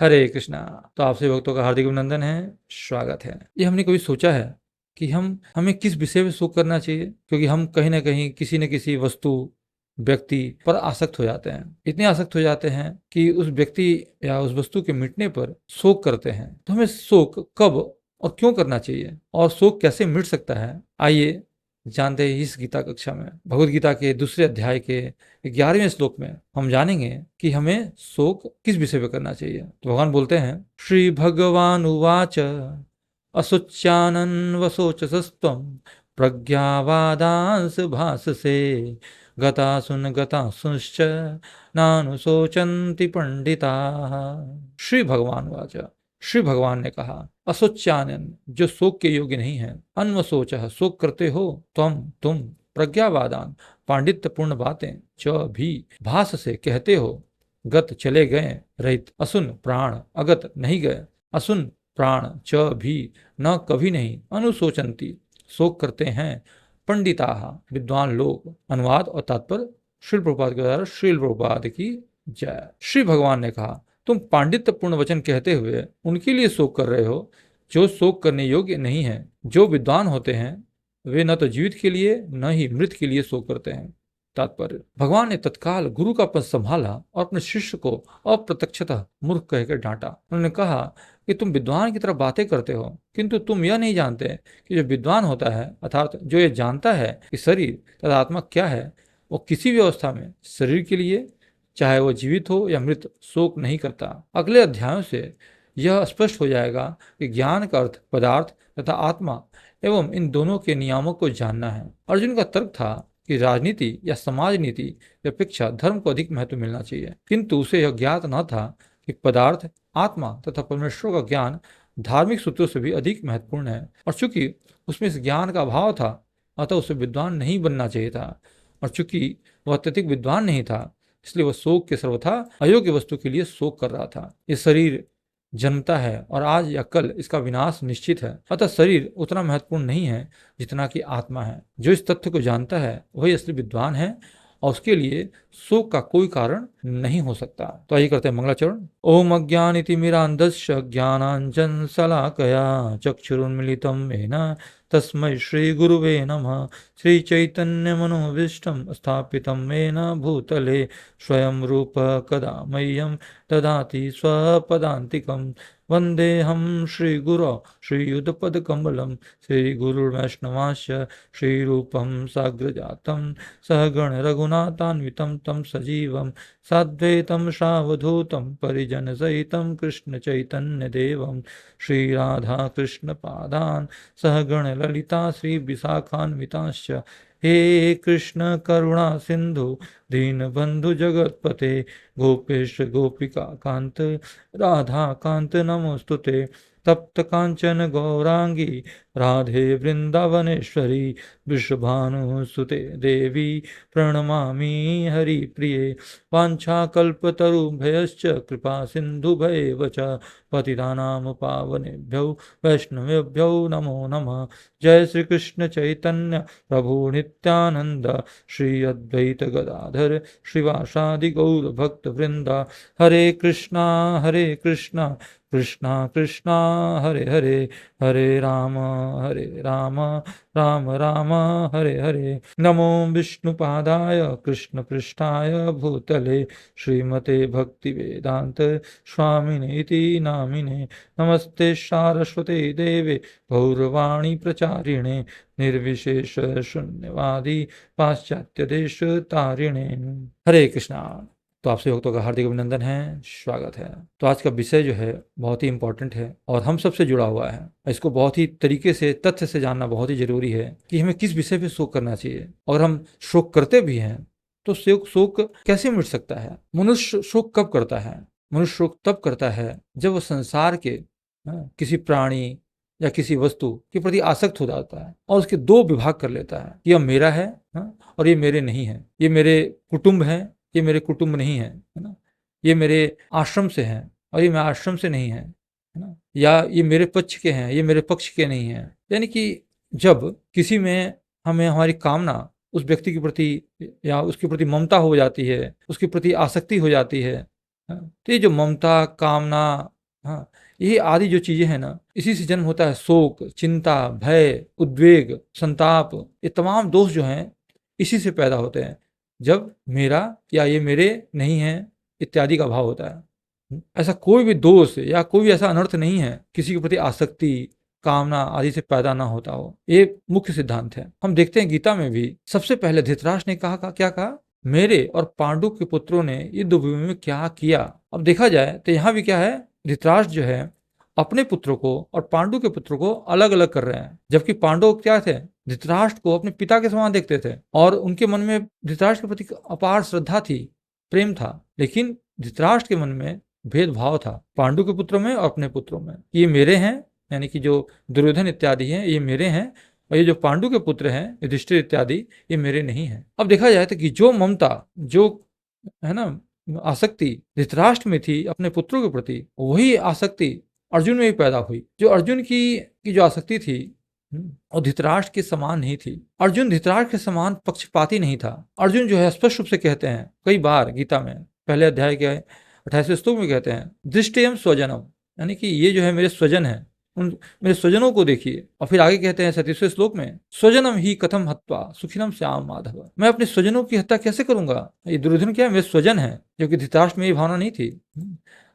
हरे कृष्णा। तो आपसे भक्तों का हार्दिक अभिनंदन है, स्वागत है। ये हमने कभी सोचा है कि हमें किस विषय में शोक करना चाहिए, क्योंकि हम कहीं ना कहीं किसी न किसी वस्तु, व्यक्ति पर आसक्त हो जाते हैं। इतने आसक्त हो जाते हैं कि उस व्यक्ति या उस वस्तु के मिटने पर शोक करते हैं। तो हमें शोक कब और क्यों करना चाहिए और शोक कैसे मिट सकता है, आइए जानते हैं इस गीता कक्षा में। भगवत गीता के दूसरे अध्याय के 11वें श्लोक में हम जानेंगे कि हमें शोक किस विषय पे करना चाहिए। तो भगवान बोलते हैं, श्री भगवान उवाच असुच्यानन वसोचसस्त्वं प्रज्ञावादांस भाससे गतासुश्च नानुशोचन्ति पंडिताः। श्री भगवान उवाच, श्री भगवान ने कहा, असोच्यानन जो शोक के योग्य नहीं है, अन्वशोच शोक करते हो, तुम प्रज्ञावादान पांडित्य पूर्ण बातें, च भी भास से कहते हो, गत चले गए रहित, असुन प्राण अगत नहीं गए, असुन प्राण च भी न कभी नहीं, अनुशोचंती शोक करते हैं, पंडिता विद्वान लोग। अनुवाद और तात्पर्य श्रील प्रभुपाद के द्वारा श्रील प्रभुपाद की जय। श्री भगवान ने कहा, तुम पांडित्य पूर्ण वचन कहते हुए उनके लिए शोक कर रहे हो जो शोक करने योग्य नहीं है। जो विद्वान होते हैं वे न तो जीवित के लिए न ही मृत के लिए शोक करते हैं। तात्पर्य, भगवान ने तत्काल गुरु का पद संभाला और अपने शिष्य को अप्रत्यक्षतः मूर्ख कहकर डांटा। उन्होंने कहा कि तुम विद्वान की तरह बातें करते हो, किंतु तुम यह नहीं जानते कि जो विद्वान होता है, अर्थात जो ये जानता है कि शरीर तथा आत्मा क्या है, वो किसी भी अवस्था में शरीर के लिए, चाहे वो जीवित हो या मृत, शोक नहीं करता। अगले अध्यायों से यह स्पष्ट हो जाएगा कि ज्ञान का अर्थ पदार्थ तथा आत्मा एवं इन दोनों के नियामों को जानना है। अर्जुन का तर्क था कि राजनीति या समाज नीति की अपेक्षा धर्म को अधिक महत्व मिलना चाहिए, किंतु उसे यह ज्ञात न था कि पदार्थ, आत्मा तथा परमेश्वर का ज्ञान धार्मिक सूत्रों से भी अधिक महत्वपूर्ण है। और चूंकि उसमें इस ज्ञान का अभाव था, अतः उसे विद्वान नहीं बनना चाहिए था। और चूंकि वह अत्यधिक विद्वान नहीं था, इसलिए वह शोक के सर्वथा अयोग्य वस्तु के लिए शोक कर रहा था। ये शरीर जन्मता है और आज या कल इसका विनाश निश्चित है, अतः शरीर उतना महत्वपूर्ण नहीं है जितना कि आत्मा है। जो इस तथ्य को जानता है वही असली विद्वान है और उसके लिए शोक का कोई कारण नहीं हो सकता। तो आइए करते हैं मंगलाचरण। ओम अज्ञानितिमिरान्धस्य ज्ञानाञ्जन शलाकया चक्षुरुन्मीलितं येन तस्मै श्री गुरुवे नमः। श्री चैतन्य मनोभीष्टं स्थापितं येन भूतले स्वयं रूप कदा मह्यं ददाति स्वपदान्तिकं। वन्देऽहं श्रीगुरो श्रीयुतपदकमलं श्रीगुरुर्वैष्णवास्य श्रीरूपं साग्रजातं सहगण रघुनाथान्वितं तं सजीवं साद्वैतं सावधूतं परिजनसहितं कृष्णचैतन्यदेवं श्रीराधाकृष्णपादान् सहगण ललिता श्रीविशाखान्विताश्च। हे कृष्ण करुणा सिंधु दीनबंधु जगतपते गोपेश गोपिका कांत राधा कांत नमोस्तुते। तप्त कांचन गौरांगी राधे वृंदावनेश्वरी वृषभानुसुते देवी प्रणमामि हरिप्रिये। वाञ्छाकल्पतरुभ्यश्च कृपा सिन्धुभ्येव च पतितानां पावनेभ्यो वैष्णवेभ्यो नमो नमः। जय श्री कृष्ण चैतन्य प्रभु नित्यानंद श्री अद्वैत गदाधर श्रीवासादि गौर भक्त वृंदा। हरे कृष्णा कृष्णा कृष्णा हरे हरे, हरे राम राम राम हरे हरे। नमो विष्णुपादाय कृष्ण पृष्ठाय भूतले श्रीमते भक्ति वेदांत स्वामिने इति नामिने। नमस्ते सारस्वते देवे गौरवाणी प्रचारिणे निर्विशेष शून्यवादी पाश्चात्य देश तारिणे। हरे कृष्णा। तो आपसे भक्तों का हार्दिक अभिनंदन है, स्वागत है। तो आज का विषय जो है बहुत ही इंपॉर्टेंट है और हम सबसे जुड़ा हुआ है। इसको बहुत ही तरीके से, तथ्य से जानना बहुत ही जरूरी है कि हमें किस विषय पे शोक करना चाहिए। और हम शोक करते भी हैं तो शोक कैसे मिट सकता है। मनुष्य शोक कब करता है? मनुष्य शोक तब करता है जब वो संसार के किसी प्राणी या किसी वस्तु के प्रति आसक्त हो जाता है और उसके दो विभाग कर लेता है, यह मेरा है और ये मेरे नहीं है। ये मेरे कुटुंब है, ये मेरे कुटुंब नहीं है ना। ये मेरे आश्रम से हैं और ये मेरे आश्रम से नहीं है ना। या ये मेरे पक्ष के हैं, ये मेरे पक्ष के नहीं है। यानी कि जब किसी में हमें हमारी कामना उस व्यक्ति के प्रति या उसके प्रति ममता हो जाती है, उसके प्रति आसक्ति हो जाती है, हाँ, तो ये जो ममता, कामना, हाँ, ये आदि जो चीजें हैं ना, इसी से जन्म होता है शोक, चिंता, भय, उद्वेग, संताप। ये तमाम दोष जो हैं इसी से पैदा होते हैं, जब मेरा या ये मेरे नहीं है इत्यादि का भाव होता है। ऐसा कोई भी दोष या कोई भी ऐसा अनर्थ नहीं है किसी के प्रति आसक्ति, कामना आदि से पैदा ना होता हो। ये मुख्य सिद्धांत है। हम देखते हैं गीता में भी सबसे पहले धृतराष्ट्र ने कहा क्या कहा, मेरे और पांडु के पुत्रों ने युद्ध भूमि में क्या किया। अब देखा जाए तो यहाँ भी क्या है, धृतराष्ट्र जो है अपने पुत्रों को और पांडु के पुत्रों को अलग अलग कर रहे हैं, जबकि पांडव क्या थे, धृतराष्ट्र को अपने पिता के समान देखते थे और उनके मन में धृतराष्ट्र के प्रति अपार श्रद्धा थी, प्रेम था। लेकिन धृतराष्ट्र के मन में भेदभाव था पांडु के पुत्रों में और अपने पुत्रों में। ये मेरे हैं, यानी कि जो दुर्योधन इत्यादि हैं ये मेरे हैं, और ये जो पांडु के पुत्र हैं युधिष्ठिर इत्यादि ये मेरे नहीं है। अब देखा जाए तो कि जो ममता, जो है ना आसक्ति धृतराष्ट्र में थी अपने पुत्रों के प्रति, वही आसक्ति अर्जुन में भी पैदा हुई। जो अर्जुन की जो आसक्ति थी और धृतराष्ट्र के समान नहीं थी। अर्जुन धृतराष्ट्र के समान पक्षपाती नहीं था। अर्जुन जो है स्पष्ट रूप से कहते हैं कई बार गीता में, पहले अध्याय के 28वें श्लोक में कहते हैं, दृष्टेयम स्वजनम, यानी कि ये जो है मेरे स्वजन है, उन मेरे स्वजनों को देखिए। और फिर आगे कहते हैं 37वें श्लोक में, स्वजनम ही कथम हत्वा सुखिनम श्याम माधव, मैं अपने स्वजनों की हत्या कैसे करूंगा। ये दुर्योधन क्या है, मेरे स्वजन है, जबकि धृतराष्ट्र में ये भावना नहीं थी।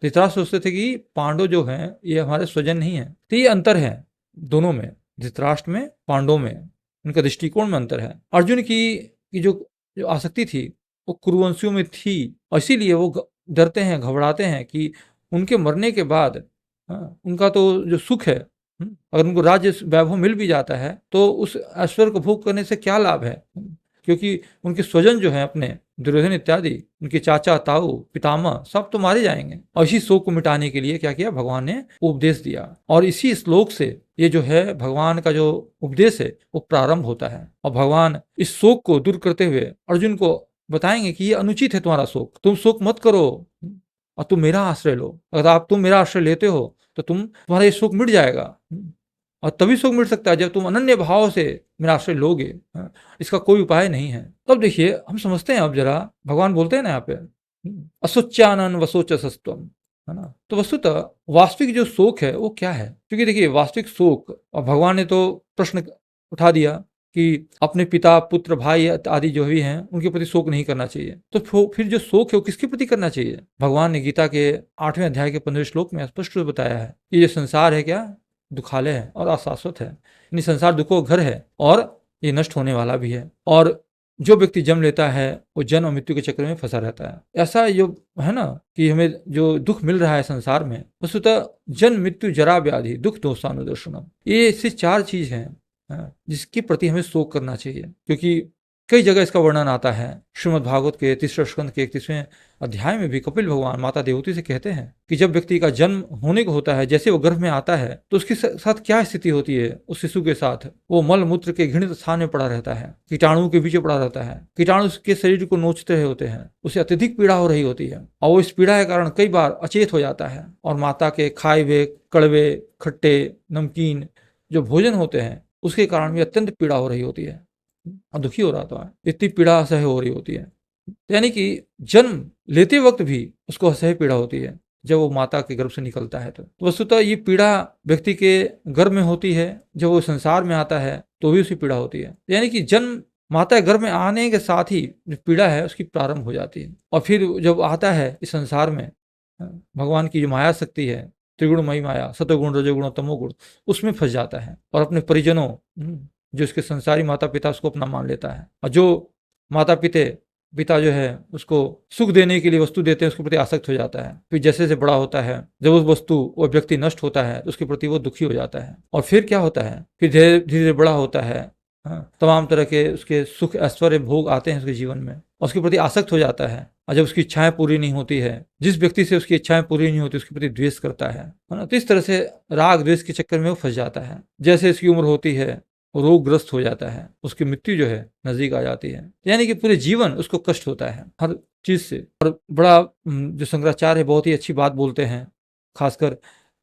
धृतराष्ट्र सोचते थे कि पांडव जो हैं ये हमारे स्वजन नहीं है। तो ये अंतर है दोनों में, धृतराष्ट्र में, पांडव में, उनका दृष्टिकोण में अंतर है। अर्जुन की जो आसक्ति थी वो कुरुवंशियों में थी, और इसीलिए वो डरते हैं, घबराते हैं कि उनके मरने के बाद उनका तो जो सुख है, अगर उनको राज्य वैभव मिल भी जाता है तो उस ऐश्वर्य को भोग करने से क्या लाभ है, क्योंकि उनके स्वजन जो है अपने दुर्योधन इत्यादि, उनके चाचा, ताऊ, पितामह सब तो मारे जाएंगे। और इसी शोक को मिटाने के लिए क्या किया, भगवान ने उपदेश दिया। और इसी श्लोक से ये जो है भगवान का जो उपदेश है वो प्रारंभ होता है। और भगवान इस शोक को दूर करते हुए अर्जुन को बताएंगे कि ये अनुचित है तुम्हारा शोक, तुम शोक मत करो और तुम मेरा आश्रय लो। अगर तुम मेरा आश्रय लेते हो तो तुम्हारा ये शोक मिट जाएगा। और तभी शोक मिट सकता है जब तुम अनन्य भाव से मेरा आश्रय लोगे। इसका कोई उपाय नहीं है। तब देखिए हम समझते हैं, अब जरा भगवान बोलते हैं ना यहाँ पे, असोच्यानन वसोच सस्तम, है ना। तो वस्तुतः वास्तविक जो शोक है वो क्या है, क्योंकि देखिए वास्तविक शोक, और भगवान ने तो प्रश्न उठा दिया कि अपने पिता, पुत्र, भाई आदि जो भी हैं उनके प्रति शोक नहीं करना चाहिए। तो फिर जो शोक है वो किसके प्रति करना चाहिए। भगवान ने गीता के 8वें अध्याय के 15वें श्लोक में स्पष्ट रूप से बताया है कि ये संसार है क्या, दुखालय है और अशाश्वत है। यानी संसार दुखों का घर है और ये नष्ट होने वाला भी है। और जो व्यक्ति जन्म लेता है वो जन्म और मृत्यु के चक्र में फंसा रहता है। ऐसा जो है ना कि हमें जो दुख मिल रहा है संसार में, वस्तुतः जन्म, मृत्यु, जरा, व्याधि, दुख, दोषानुदर्शनम, ये ऐसी 4 चीज हैं जिसके प्रति हमें शोक करना चाहिए। क्योंकि कई जगह इसका वर्णन आता है। श्रीमद् भागवत के 3 स्कंद के 31वें अध्याय में भी कपिल भगवान माता देवती से कहते हैं कि जब व्यक्ति का जन्म होने को होता है, जैसे वो गर्भ में आता है तो उसके साथ क्या स्थिति होती है, उस शिशु के साथ वो मल मूत्र के घृणित स्थान में पड़ा रहता है, कीटाणु के बीच पड़ा रहता है, कीटाणु उसके शरीर को नोचते रहे होते हैं, उसे अत्यधिक पीड़ा हो रही होती है और वो इस पीड़ा के कारण कई बार अचेत हो जाता है। और माता के खाए हुए कड़वे, खट्टे, नमकीन जो भोजन होते हैं उसके कारण भी अत्यंत पीड़ा हो रही होती है और दुखी हो रहा था, इतनी पीड़ा असह्य हो रही होती है। यानी कि जन्म लेते वक्त भी उसको असह्य पीड़ा होती है जब वो माता के गर्भ से निकलता है। तो वस्तुतः ये पीड़ा व्यक्ति के गर्भ में होती है, जब वो संसार में आता है तो भी उसी पीड़ा होती है। यानी कि जन्म माता के गर्भ में आने के साथ ही जो पीड़ा है उसकी प्रारंभ हो जाती है। और फिर जब आता है इस संसार में, भगवान की जो माया शक्ति है, त्रिगुणमयी माया, सतोगुण, रजोगुण, तमोगुण, उसमें फंस जाता है और अपने परिजनों, जो उसके संसारी माता पिता, उसको अपना मान लेता है। और जो माता पिता जो है उसको सुख देने के लिए वस्तु देते हैं उसके प्रति आसक्त हो जाता है। फिर जैसे जैसे बड़ा होता है, जब उस वस्तु वो व्यक्ति नष्ट होता है तो उसके प्रति वो दुखी हो जाता है। और फिर क्या होता है, फिर धीरे धीरे बड़ा होता है, तमाम तरह के उसके सुख ऐश्वर्य भोग आते हैं उसके जीवन में, उसके प्रति आसक्त हो जाता है। और जब उसकी इच्छाएं पूरी नहीं होती है, जिस व्यक्ति से उसकी इच्छाएं पूरी नहीं होती उसके प्रति द्वेष करता है ना। तो इस तरह से राग द्वेष के चक्कर में वो फंस जाता है। जैसे इसकी उम्र होती है रोगग्रस्त हो जाता है, उसकी मृत्यु जो है नजदीक आ जाती है। यानी कि पूरे जीवन उसको कष्ट होता है हर चीज से। और बड़ा जो शंकराचार्य है बहुत ही अच्छी बात बोलते हैं, खासकर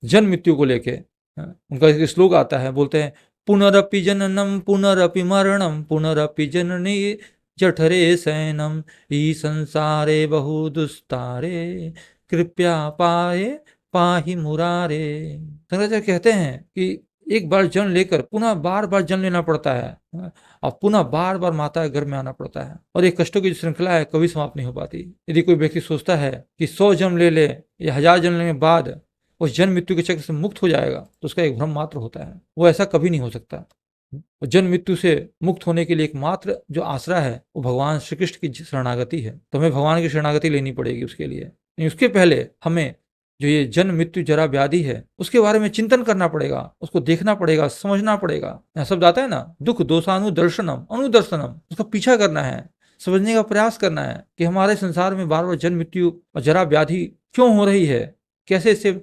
जन्म मृत्यु को लेके। उनका एक श्लोक आता है, बोलते हैं, पुनरपि जननम पुनरपि मरणम पुनरपि जननी जठरे शयनम ई संसारे बहु दुस्तारे कृपया पाए पाहि मुरारे। शंकराचार्य कहते हैं कि एक बार जन्म लेकर पुनः बार बार जन्म लेना पड़ता है और पुनः बार बार माता के गर्भ में आना पड़ता है, और ये कष्टों की जो श्रृंखला है कभी समाप्त नहीं हो पाती। यदि कोई व्यक्ति सोचता है कि 100 जन्म ले ले या 1000 जन्म लेने के बाद उस जन्म मृत्यु के चक्र से मुक्त हो जाएगा, तो उसका एक भ्रम मात्र होता है। वो ऐसा कभी नहीं हो सकता। जन्म मृत्यु से मुक्त होने के लिए एकमात्र जो आसरा है वो भगवान श्री कृष्ण की शरणागति है। तो हमें भगवान की शरणागति लेनी पड़ेगी उसके लिए। उसके पहले हमें जो ये जन्म मृत्यु जरा व्याधि है उसके बारे में चिंतन करना पड़ेगा, उसको देखना पड़ेगा, समझना पड़ेगा। यहाँ शब्द आता है ना, दुख दोषानुदर्शनम अनुदर्शनम, उसका पीछा करना है, समझने का प्रयास करना है कि हमारे संसार में बार बार जन्म मृत्यु और जरा व्याधि क्यों हो रही है, कैसे इससे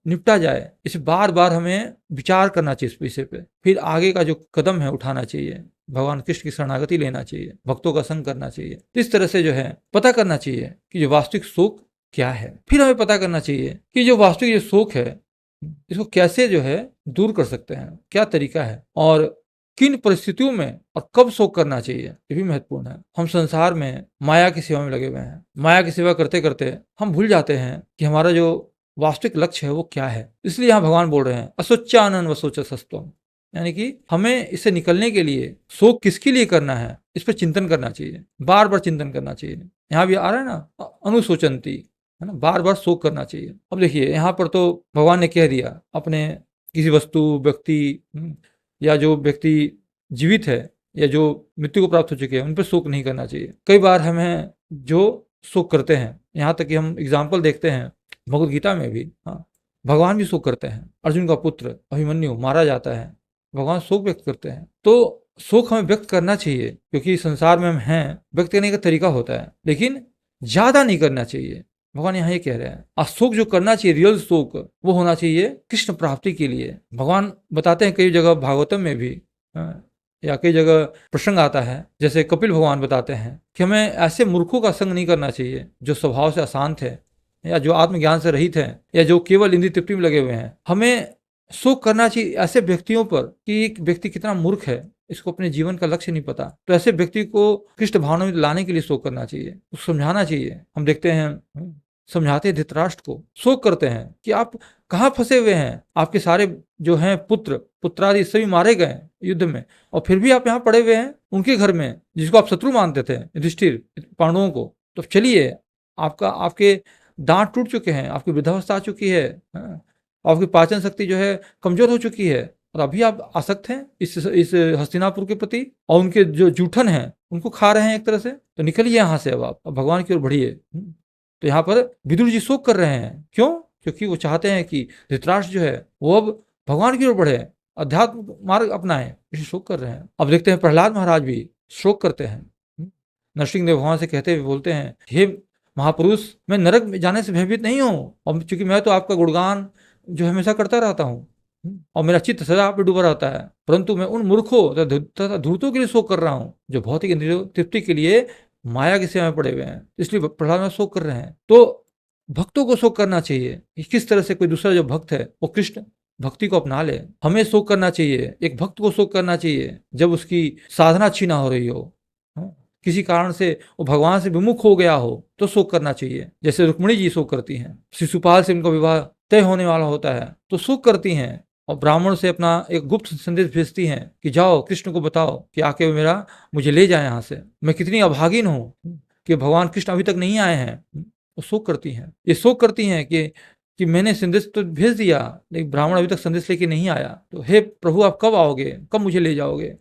निपटा जाए। इसे बार बार हमें विचार करना चाहिए इस विषय पे, फिर आगे का जो कदम है उठाना चाहिए, भगवान कृष्ण की शरणागति लेना चाहिए, भक्तों का संग करना चाहिए। इस तरह से जो है पता करना चाहिए कि जो वास्तविक शोक क्या है। फिर हमें पता करना चाहिए कि जो वास्तविक जो शोक है इसको कैसे जो है दूर कर सकते हैं, क्या तरीका है और किन परिस्थितियों में और कब शोक करना चाहिए, ये भी महत्वपूर्ण है। हम संसार में माया की सेवा में लगे हुए हैं, माया की सेवा करते करते हम भूल जाते हैं कि हमारा जो वास्तविक लक्ष्य है वो क्या है। इसलिए यहाँ भगवान बोल रहे हैं असोचानन वसोचस्तम, यानी कि हमें इससे निकलने के लिए शोक किसके लिए करना है इस पर चिंतन करना चाहिए, बार बार चिंतन करना चाहिए। यहाँ भी आ रहा है ना अनुशोचंती, है ना, बार बार शोक करना चाहिए। अब देखिए यहाँ पर तो भगवान ने कह दिया अपने किसी वस्तु व्यक्ति या जो व्यक्ति जीवित है या जो मृत्यु को प्राप्त हो चुके हैं उन पर शोक नहीं करना चाहिए। कई बार हमें जो शोक करते हैं, यहाँ तक कि हम एग्जाम्पल देखते हैं भगवद गीता में भी, हाँ, भगवान भी शोक करते हैं। अर्जुन का पुत्र अभिमन्यु मारा जाता है, भगवान शोक व्यक्त करते हैं। तो शोक हमें व्यक्त करना चाहिए क्योंकि संसार में हम हैं, व्यक्त करने का तरीका होता है, लेकिन ज्यादा नहीं करना चाहिए। भगवान यहाँ ये कह रहे हैं और शोक जो करना चाहिए, रियल शोक, वो होना चाहिए कृष्ण प्राप्ति के लिए। भगवान बताते हैं कई जगह भागवतम में भी या कई जगह प्रसंग आता है, जैसे कपिल भगवान बताते हैं कि हमें ऐसे मूर्खों का संग नहीं करना चाहिए जो स्वभाव से अशांत है या जो आत्मज्ञान से रहित है या जो केवल इंद्रिय तृप्ति में लगे हुए हैं। हमें शोक करना चाहिए ऐसे व्यक्तियों पर कि एक व्यक्ति कितना मूर्ख है, इसको अपने जीवन का लक्ष्य नहीं पता, तो ऐसे व्यक्ति को कृष्ण भावना में लाने के लिए शोक करना चाहिए, उसको समझाना चाहिए। हम देखते हैं समझाते हैं धृतराष्ट्र को, शोक करते हैं कि आप कहाँ फंसे हुए हैं, आपके सारे जो हैं पुत्रादि सभी मारे गए युद्ध में और फिर भी आप यहाँ पड़े हुए हैं उनके घर में जिसको आप शत्रु मानते थे युधिष्ठिर पांडवों को। तो चलिए, आपके दांत टूट चुके हैं, आपकी वृद्धावस्था आ चुकी है, आपकी पाचन शक्ति जो है कमजोर हो चुकी है और अभी आप आसक्त हैं इस हस्तिनापुर के प्रति और उनके जो जूठन हैं उनको खा रहे हैं एक तरह से। तो निकलिए यहाँ से, अब आप भगवान की ओर बढ़िए। तो यहाँ पर विदुर जी शोक कर रहे हैं, क्यों? क्योंकि वो चाहते हैं कि धृतराष्ट्र जो है वो अब भगवान की ओर बढ़े, अध्यात्म मार्ग अपनाए, इसलिए शोक कर रहे हैं। अब देखते हैं प्रहलाद महाराज भी शोक करते हैं। नरसिंह भगवान से कहते हुए बोलते हैं, हे महापुरुष, मैं नरक में जाने से भयभीत नहीं हूँ, और चूंकि मैं तो आपका गुणगान जो हमेशा करता रहता हूँ और मेरा चित्त सदा आप पे डूबा रहता है, परंतु मैं उन मूर्खों तथा धूर्तों के लिए शोक कर रहा हूँ जो भौतिक इंद्रिय तृप्ति के लिए माया की सेवा में पड़े हुए हैं, इसलिए प्रहलाद में शोक कर रहे हैं। तो भक्तों को शोक करना चाहिए कि किस तरह से कोई दूसरा जो भक्त है वो कृष्ण भक्ति को अपना ले। हमें शोक करना चाहिए, एक भक्त को शोक करना चाहिए जब उसकी साधना अच्छी ना हो रही हो, किसी कारण से वो भगवान से विमुख हो गया हो तो शोक करना चाहिए। जैसे रुक्मिणी जी शोक करती हैं, शिशुपाल से उनका विवाह तय होने वाला होता है तो शोक करती हैं और ब्राह्मण से अपना एक गुप्त संदेश भेजती हैं कि जाओ कृष्ण को बताओ कि आके मुझे ले जाए यहाँ से, मैं कितनी अभागिन हूँ कि भगवान कृष्ण अभी तक नहीं आए हैं। वो शोक करती हैं, ये शोक करती हैं कि मैंने संदेश तो भेज दिया लेकिन ब्राह्मण अभी तक संदेश लेके नहीं आया, तो हे प्रभु आप कब आओगे, कब मुझे ले जाओगे?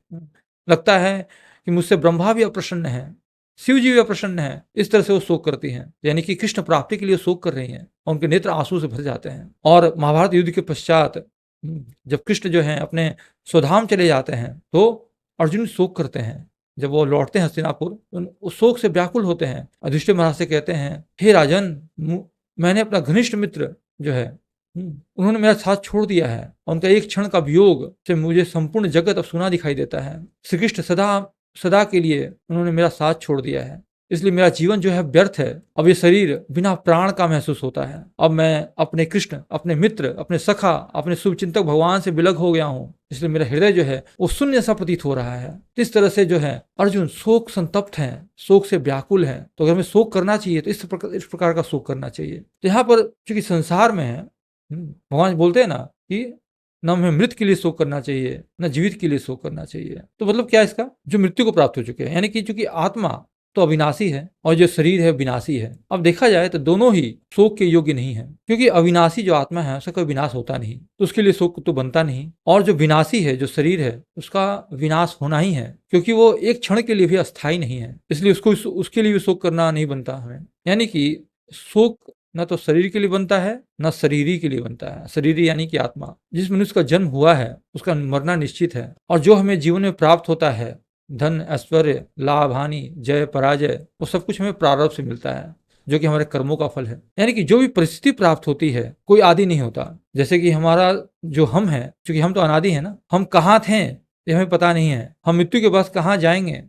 लगता है कि मुझसे ब्रह्मा भी अप्रसन्न है, शिव जी भी अप्रसन्न है। इस तरह से वो शोक करती हैं, यानी कि कृष्ण प्राप्ति के लिए शोक कर रही हैं और उनके नेत्र आंसू से भर जाते हैं। और महाभारत युद्ध के पश्चात जब कृष्ण जो है अपने स्वधाम चले जाते हैं तो अर्जुन शोक करते हैं। जब वो लौटते हैं हस्तिनापुर उस शोक से व्याकुल होते हैं। युधिष्ठिर महाराज से कहते हैं, हे राजन, मैंने अपना घनिष्ठ मित्र जो है उन्होंने मेरा साथ छोड़ दिया है और उनका एक क्षण का वियोग से मुझे संपूर्ण जगत अब सुना दिखाई देता है। श्री कृष्ण सदा के लिए उन्होंने मेरा साथ छोड़ दिया है, इसलिए मेरा जीवन जो है व्यर्थ है। अब ये शरीर बिना प्राण का महसूस होता है। अब मैं अपने कृष्ण, अपने मित्र, अपने सखा, अपने शुभचिंतक भगवान से विलग हो गया हूँ। इसलिए मेरा हृदय जो है वो शून्य सा प्रतीत हो रहा है। इस तरह से जो है अर्जुन शोक संतप्त है, शोक से व्याकुल है। तो अगर हमें शोक करना चाहिए तो इस प्रकार का शोक करना चाहिए। तो यहाँ पर चूंकि संसार में है, भगवान बोलते हैं ना कि न हमें मृत के लिए शोक करना चाहिए, न जीवित के लिए शोक करना चाहिए। तो मतलब क्या इसका, जो मृत्यु को प्राप्त हो चुके हैं, यानी कि चूंकि आत्मा तो अविनाशी है और जो शरीर है विनाशी है। अब देखा जाए तो दोनों ही शोक के योग्य नहीं है, क्योंकि अविनाशी जो आत्मा है उसका कोई विनाश होता नहीं, तो उसके लिए शोक तो बनता नहीं। और जो विनाशी है, जो शरीर है, उसका विनाश होना ही है, क्योंकि वो एक क्षण के लिए भी अस्थायी नहीं है। इसलिए उसके लिए भी शोक करना नहीं बनता हमें। यानी कि शोक न तो शरीर के लिए बनता है, न शरीरी के लिए बनता है। शरीरी यानी कि आत्मा। जिस मनुष्य का जन्म हुआ है उसका मरना निश्चित है। और जो हमें जीवन में प्राप्त होता है, धन, ऐश्वर्य, लाभ, हानि, जय, पराजय, वो सब कुछ हमें प्रारब्ध से मिलता है, जो कि हमारे कर्मों का फल है। यानी कि जो भी परिस्थिति प्राप्त होती है, कोई आदि नहीं होता। जैसे कि हमारा जो हम है, क्योंकि हम तो अनादि है ना, हम कहाँ थे ये हमें पता नहीं है। हम मृत्यु के पास कहाँ जाएंगे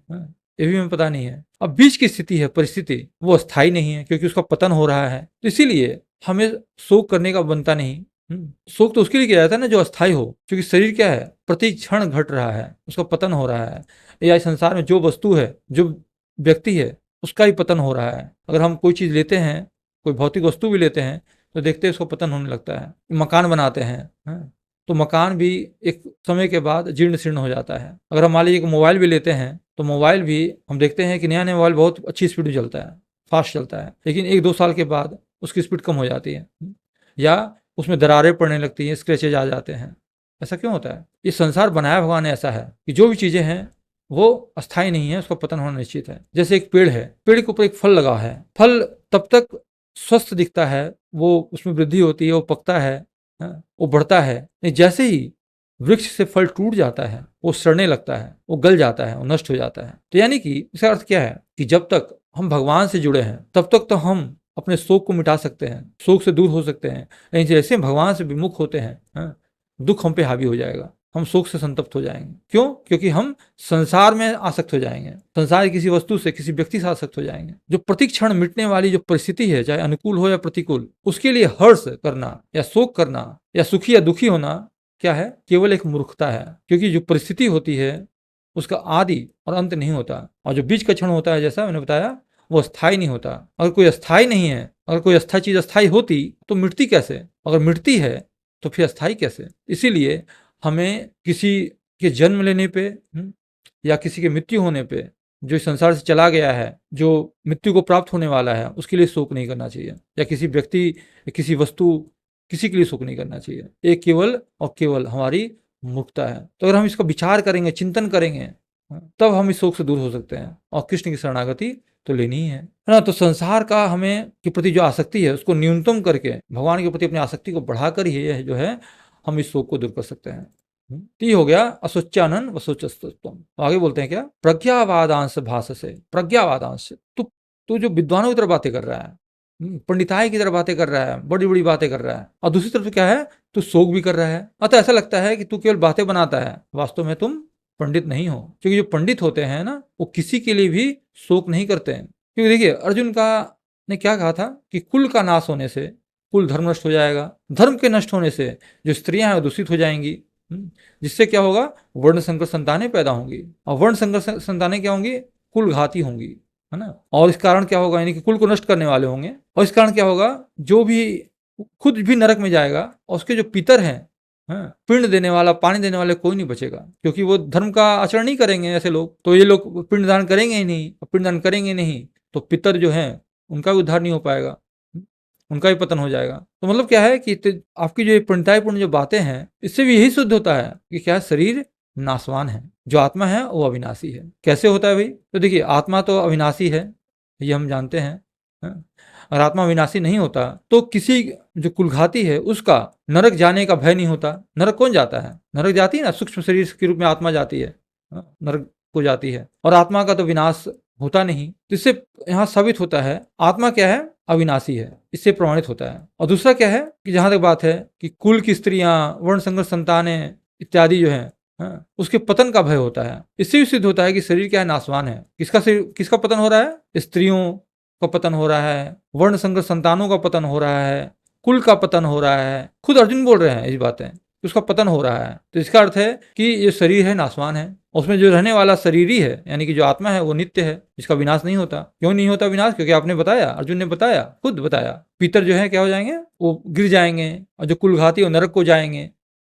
ये भी हमें पता नहीं है। अब बीच की स्थिति है, परिस्थिति, वो अस्थायी नहीं है, क्योंकि उसका पतन हो रहा है। तो इसीलिए हमें शोक करने का बनता नहीं। शोक तो उसके लिए किया जाता है ना जो अस्थायी हो, क्योंकि शरीर क्या है, प्रति क्षण घट रहा है, उसका पतन हो रहा है। या संसार में जो वस्तु है, जो व्यक्ति है, उसका ही पतन हो रहा है। अगर हम कोई चीज लेते हैं, कोई भौतिक वस्तु भी लेते हैं, तो देखते हैं उसका पतन होने लगता है। मकान बनाते हैं, तो मकान भी एक समय के बाद जीर्ण शीर्ण हो जाता है। अगर हम मान लीजिए एक मोबाइल भी लेते हैं, तो मोबाइल भी हम देखते हैं कि नया नया मोबाइल बहुत अच्छी स्पीड में चलता है, फास्ट चलता है, लेकिन 1-2 साल के बाद उसकी स्पीड कम हो जाती है, या उसमें दरारें पड़ने लगती हैं, स्क्रैचेज आ जाते हैं। ऐसा क्यों होता है? ये संसार बनाया भगवान ने ऐसा है कि जो भी चीजें हैं वो अस्थायी नहीं है, उसका पतन होना निश्चित है। जैसे एक पेड़ है, पेड़ के ऊपर एक फल लगा है, फल तब तक स्वस्थ दिखता है, वो उसमें वृद्धि होती है, वो पकता है, वो बढ़ता है। जैसे ही वृक्ष से फल टूट जाता है, वो सड़ने लगता है, वो गल जाता है, वो नष्ट हो जाता है। तो यानी कि इसका अर्थ क्या है कि जब तक हम भगवान से जुड़े हैं तब तक तो हम अपने शोक को मिटा सकते हैं, शोक से दूर हो सकते हैं। लेकिन जैसे भगवान से विमुख होते हैं, दुख हम पे हावी हो जाएगा, हम शोक से संतप्त हो जाएंगे। क्यों? क्योंकि हम संसार में आसक्त हो जाएंगे, संसार किसी वस्तु से, किसी व्यक्ति से आसक्त हो जाएंगे। जो प्रतिक्षण मिटने वाली जो परिस्थिति है, चाहे अनुकूल हो या प्रतिकूल, उसके लिए हर्ष करना या शोक करना या सुखी या दुखी होना क्या है? केवल एक मूर्खता है। क्योंकि जो परिस्थिति होती है उसका आदि और अंत नहीं होता, और जो बीच का क्षण होता है, जैसा मैंने बताया, वो अस्थायी नहीं होता। अगर कोई अस्थायी नहीं है, अगर कोई अस्थायी चीज अस्थायी होती तो मिटती कैसे? अगर मिटती है तो फिर अस्थायी कैसे? इसीलिए हमें किसी के जन्म लेने पे या किसी के मृत्यु होने पे, जो इस संसार से चला गया है, जो मृत्यु को प्राप्त होने वाला है, उसके लिए शोक नहीं करना चाहिए। या किसी व्यक्ति, किसी वस्तु, किसी के लिए शोक नहीं करना चाहिए। ये केवल और केवल हमारी मुक्ता है। तो अगर हम इसका विचार करेंगे, चिंतन करेंगे, तब हम इस शोक से दूर हो सकते हैं और कृष्ण की शरणागति तो लेनी ही है ना। तो संसार का हमें के प्रति जो आसक्ति है उसको न्यूनतम करके भगवान के प्रति अपनी आसक्ति को बढ़ाकर ही जो है हम इस शोक को दूर कर सकते हैं। तो ये हो गया असोच्यानन वसोचस्तुत्वम। आगे बोलते हैं क्या? प्रज्ञावादांश भाष से, प्रज्ञावादांश, तू जो विद्वानों की तरफ बातें कर रहा है, पंडिताई की तरफ बातें कर रहा है, बड़ी बड़ी बातें कर रहा है, और दूसरी तरफ क्या है, तू शोक भी कर रहा है। अतः ऐसा लगता है कि तू केवल बातें बनाता है, वास्तव में तुम पंडित नहीं हो। क्योंकि जो पंडित होते हैं ना, वो किसी के लिए भी शोक नहीं करते हैं। क्योंकि देखिए अर्जुन का ने क्या कहा था कि कुल का नाश होने से कुल धर्म नष्ट हो जाएगा, धर्म के नष्ट होने से जो स्त्रियां हैं दूषित हो जाएंगी, जिससे क्या होगा, वर्ण संकर संतानें पैदा होंगी, और वर्ण संकर संतानें क्या होंगी, कुल घाती होंगी, है ना। और इस कारण क्या होगा, यानी कि कुल को नष्ट करने वाले होंगे। और इस कारण क्या होगा, जो भी खुद भी नरक में जाएगा और उसके जो पितर हैं, पिंड देने वाला, पानी देने वाले कोई नहीं बचेगा, क्योंकि वो धर्म का आचरण नहीं करेंगे ऐसे लोग। तो ये लोग पिंड दान करेंगे ही नहीं, पिंड दान करेंगे नहीं तो पितर जो है उनका भी उद्धार नहीं हो पाएगा, उनका भी पतन हो जाएगा। तो मतलब क्या है कि आपकी जो पंडिताईपूर्ण जो बातें हैं, इससे भी यही सिद्ध होता है कि क्या शरीर नाशवान है, जो आत्मा है वो अविनाशी है। कैसे होता है भाई? तो देखिए आत्मा तो अविनाशी है, ये हम जानते हैं। अगर आत्मा विनाशी नहीं होता तो किसी जो कुलघाती है उसका नरक जाने का भय नहीं होता। नरक कौन जाता है? नरक जाती है ना, सूक्ष्म शरीर के रूप में आत्मा जाती है, नरक को जाती है, और आत्मा का तो विनाश होता नहीं। तो इससे यहाँ साबित होता है आत्मा क्या है, अविनाशी है, इससे प्रमाणित होता है। और दूसरा क्या है कि जहां तक बात है कि कुल की स्त्रियां, वर्ण संकर संतानें इत्यादि जो है हाँ, उसके पतन का भय होता है। इससे भी सिद्ध होता है कि शरीर क्या है, नाशवान है। किसका शरीर, किसका पतन हो रहा है? स्त्रियों का पतन हो रहा है, वर्ण संकर संतानों का पतन हो रहा है, कुल का पतन हो रहा है। खुद अर्जुन बोल रहे हैं इस बातें, उसका पतन हो रहा है। तो इसका अर्थ है कि ये शरीर है नाशवान है, उसमें जो रहने वाला शरीर ही है, यानी कि जो आत्मा है वो नित्य है, जिसका विनाश नहीं होता। क्यों नहीं होता विनाश? क्योंकि आपने बताया, अर्जुन ने बताया, खुद बताया, पितर जो है क्या हो जाएंगे, वो गिर जाएंगे, और जो कुलघाती वो नरक को जाएंगे।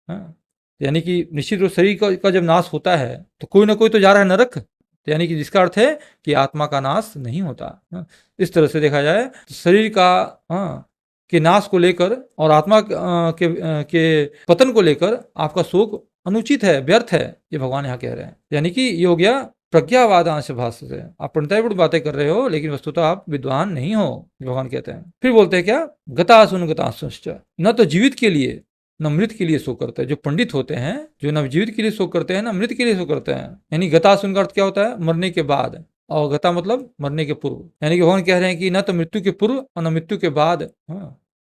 हाँ, यानी कि निश्चित रूप शरीर का जब नाश होता है तो कोई ना कोई तो जा रहा है नरक। तो यानी कि जिसका अर्थ है कि आत्मा का नाश नहीं होता। हाँ, इस तरह से देखा जाए तो शरीर का के नाश को लेकर और आत्मा के पतन को लेकर आपका शोक अनुचित है, व्यर्थ है, ये भगवान यहाँ कह रहे हैं। यानी कि ये हो गया प्रज्ञावादांश भाष्य से। आप पंडिताई बातें कर रहे हो लेकिन वस्तुतः आप विद्वान नहीं हो, भगवान कहते हैं। फिर बोलते हैं क्या, गतासुन गतासुश्च, न तो जीवित के लिए न मृत के लिए शोक करते हैं। जो पंडित होते हैं, जो न जीवित के लिए शोक करते हैं न मृत के लिए शोक करते हैं। यानी गतासुन का अर्थ क्या होता है? मरने के बाद, और गता मतलब मरने के पूर्व। यानी कि भगवान कह रहे हैं कि न तो मृत्यु के पूर्व और न मृत्यु के बाद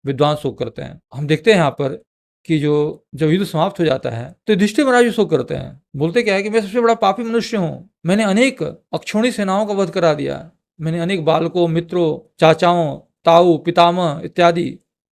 विद्वान शोक करते हैं। हम देखते हैं यहाँ पर कि जो जब युद्ध समाप्त हो जाता है तो युधिष्ठिर महाराज भी शोक करते हैं। बोलते क्या है कि मैं सबसे बड़ा पापी मनुष्य हूँ, मैंने अनेक अक्षौणी सेनाओं का वध करा दिया, मैंने अनेक बालकों, मित्रों, चाचाओं, ताऊ, पितामह इत्यादि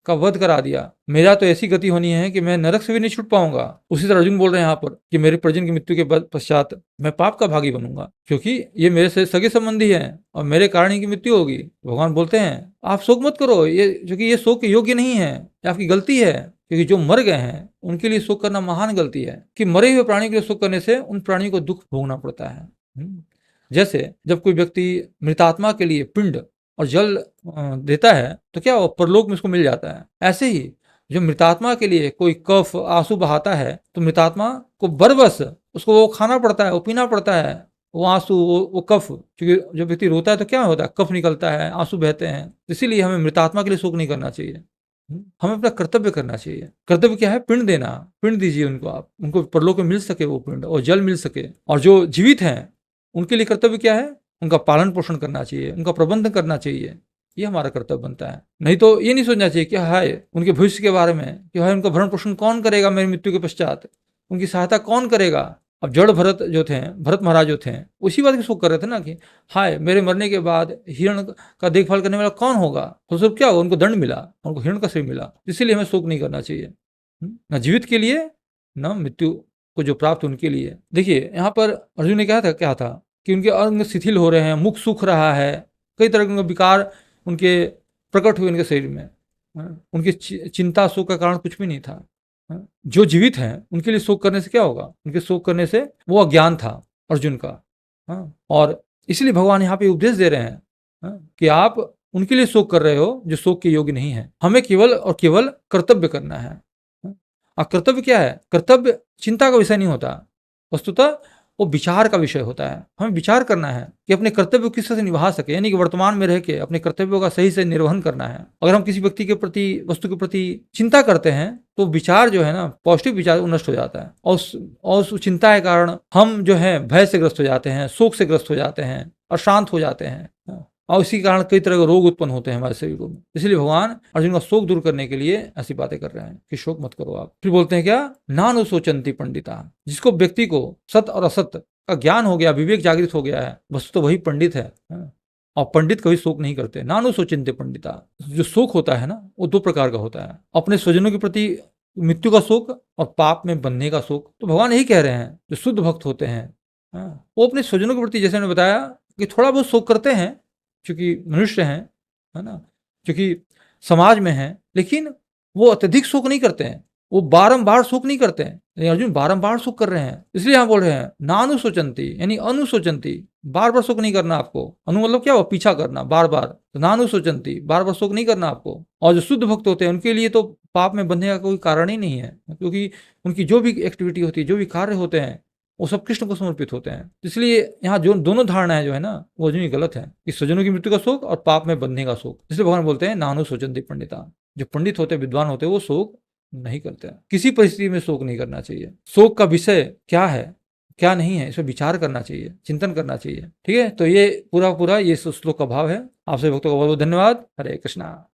का वध करा दिया। मेरा तो ऐसी गति होनी है कि मैं नरक से भी नहीं छूट पाऊंगा। उसी तरह अर्जुन बोल रहे हैं यहाँ पर कि मेरे परिजन की मृत्यु के पश्चात मैं पाप का भागी बनूंगा, क्योंकि ये मेरे से सगे संबंधी हैं और मेरे कारण इनकी मृत्यु होगी। भगवान बोलते हैं आप शोक मत करो, ये क्योंकि ये शोक के योग्य नहीं है, ये आपकी गलती है। क्योंकि जो मर गए हैं उनके लिए शोक करना महान गलती है, कि मरे हुए प्राणी के लिए शोक करने से उन प्राणियों को दुख भोगना पड़ता है। जैसे जब कोई व्यक्ति मृतात्मा के लिए पिंड और जल देता है तो क्या वो परलोक में उसको मिल जाता है। ऐसे ही जो मृतात्मा के लिए कोई कफ आंसू बहाता है तो मृतात्मा को बरबस उसको वो खाना पड़ता है, वो पीना पड़ता है, वो आंसू, वो कफ। क्योंकि जब व्यक्ति रोता है तो क्या होता है, कफ निकलता है, आंसू बहते हैं। इसीलिए हमें मृतात्मा के लिए शोक नहीं करना चाहिए, हमें अपना कर्तव्य करना चाहिए। कर्तव्य क्या है? पिंड देना। पिंड दीजिए उनको, आप उनको परलोक में मिल सके वो पिंड और जल मिल सके। और जो जीवित हैं उनके लिए कर्तव्य क्या है? उनका पालन पोषण करना चाहिए, उनका प्रबंध करना चाहिए, ये हमारा कर्तव्य बनता है। नहीं तो ये नहीं सोचना चाहिए कि हाय उनके भविष्य के बारे में, कि हाय उनका भरण पोषण कौन करेगा मेरी मृत्यु के पश्चात, उनकी सहायता कौन करेगा। अब जड़ भरत जो थे, भरत महाराज जो थे, उसी बात की शोक कर रहे थे ना कि हाय मेरे मरने के बाद हिरण का देखभाल करने वाला कौन होगा। तो सिर्फ क्या होगा, उनको दंड मिला, उनको हिरण का शरीर मिला। इसीलिए हमें शोक नहीं करना चाहिए, न जीवित के लिए न मृत्यु को जो प्राप्त उनके लिए। देखिए यहाँ पर अर्जुन ने क्या था कि उनके अंग शिथिल हो रहे हैं, मुख सूख रहा है, कई तरह के विकार उनके प्रकट हुए उनके शरीर में। उनकी चिंता शोक का कारण कुछ भी नहीं था। जो जीवित हैं उनके लिए शोक करने से क्या होगा? उनके शोक करने से वो अज्ञान था अर्जुन का। और इसलिए भगवान यहाँ पे उपदेश दे रहे हैं कि आप उनके लिए शोक कर रहे हो जो शोक के योग्य नहीं है। हमें केवल और केवल कर्तव्य करना है। और कर्तव्य क्या है? कर्तव्य चिंता का विषय नहीं होता, वस्तुतः वो विचार का विषय होता है। हमें विचार करना है कि अपने कर्तव्य को किस तरह से निभा सके, यानी कि वर्तमान में रह के अपने कर्तव्यों का सही से निर्वहन करना है। अगर हम किसी व्यक्ति के प्रति, वस्तु के प्रति चिंता करते हैं तो विचार जो है ना, पॉजिटिव विचार, वो नष्ट हो जाता है। और उस चिंता के कारण हम जो है भय से ग्रस्त हो जाते हैं, शोक से ग्रस्त हो जाते हैं, अशांत हो जाते हैं, और इसी कारण कई तरह के रोग उत्पन्न होते हैं हमारे शरीरों में। इसलिए भगवान अर्जुन का शोक दूर करने के लिए ऐसी बातें कर रहे हैं कि शोक मत करो आप। फिर बोलते हैं क्या, नानु सोचंती पंडिता, जिसको व्यक्ति को सत्य और असत्य का ज्ञान हो गया, विवेक जागृत हो गया है, बस तो वही पंडित है। और पंडित कभी शोक नहीं करते। नानु सोचंती पंडिता, जो शोक होता है ना वो दो प्रकार का होता है, अपने स्वजनों के प्रति मृत्यु का शोक और पाप में बनने का शोक। तो भगवान यही कह रहे हैं जो शुद्ध भक्त होते हैं वो अपने स्वजनों के प्रति, जैसे मैंने बताया कि थोड़ा बहुत शोक करते हैं क्योंकि मनुष्य हैं, है ना, क्योंकि समाज में हैं, लेकिन वो अत्यधिक शोक नहीं करते हैं, वो बारंबार शोक नहीं करते हैं। लेकिन अर्जुन बारंबार शोक कर रहे हैं, इसलिए हम बोल रहे हैं नानुशोचंती, यानी अनुशोचंती, बार बार शोक नहीं करना आपको। अनु मतलब क्या, वो पीछा करना बार बार, तो नानुशोचंती, बार बार शोक नहीं करना आपको। और जो शुद्ध भक्त होते हैं उनके लिए तो पाप में बंधने का कोई कारण ही नहीं है, क्योंकि उनकी जो भी एक्टिविटी होती है, जो भी कार्य होते हैं, वो सब कृष्ण को समर्पित होते हैं। इसलिए यहाँ जो दोनों धारणाएं जो है ना वो जो गलत है, कि स्वजनों की मृत्यु का शोक और पाप में बंधने का शोक। इसलिए भगवान बोलते हैं नानु सोचंती पंडिता, जो पंडित होते, विद्वान होते, वो शोक नहीं करते। किसी परिस्थिति में शोक नहीं करना चाहिए। शोक का विषय क्या है, क्या नहीं है, इसमें विचार करना चाहिए, चिंतन करना चाहिए। ठीक है, तो ये पूरा ये श्लोक का भाव है। आपसे भक्तों का बहुत बहुत धन्यवाद। हरे कृष्णा।